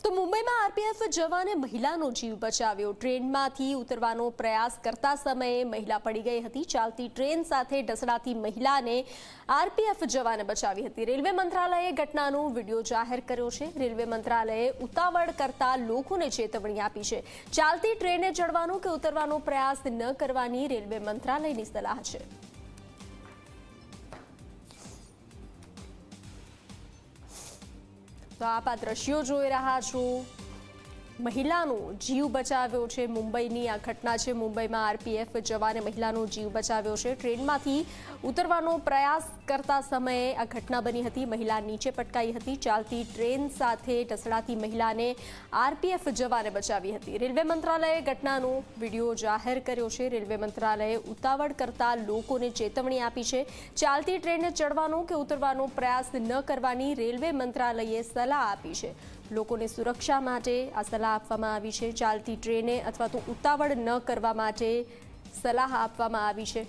તો મુંબઈમાં આરપીએફ જવાને મહિલાનો જીવ બચાવ્યો। ટ્રેનમાંથી ઉતરવાનો પ્રયાસ કરતા સમયે મહિલા પડી ગઈ હતી। ચાલતી ટ્રેન સાથે ઢસડાતી મહિલાને આરપીએફ જવાને બચાવી હતી। રેલવે મંત્રાલયે ઘટનાનો વિડીયો જાહેર કર્યો છે। રેલવે મંત્રાલયે ઉતાવળ કરતા લોકોને ચેતવણી આપી છે। ચાલતી ટ્રેને ચડવાનો કે ઉતરવાનો પ્રયાસ ન કરવાની રેલવે મંત્રાલયની સલાહ છે। તો આપ આ દ્રશ્યો જોઈ રહ્યા છો। મહિલાનો જીવ બચાવ્યો છે। મુંબઈની આ ઘટના છે। મુંબઈમાં આરપીએફ જવાને મહિલાનો જીવ બચાવ્યો છે। ટ્રેનમાંથી ઉતરવાનો પ્રયાસ કરતા સમયે આ ઘટના બની હતી। મહિલા નીચે પટકાઈ હતી। ચાલતી ટ્રેન સાથે ઢસડાતી મહિલાને આરપીએફ જવાને બચાવી હતી। રેલવે મંત્રાલયે ઘટનાનો વિડીયો જાહેર કર્યો છે। રેલવે મંત્રાલયે ઉતાવળ કરતા લોકોને ચેતવણી આપી છે। ચાલતી ટ્રેને ચડવાનો કે ઉતરવાનો પ્રયાસ ન કરવાની રેલવે મંત્રાલયે સલાહ આપી છે। લોકોને સુરક્ષા માટે આ સલાહ આપવામાં આવી છે। ચાલતી ટ્રેને અથવા તો ઉતાવળ ન કરવા માટે સલાહ આપવામાં આવી છે।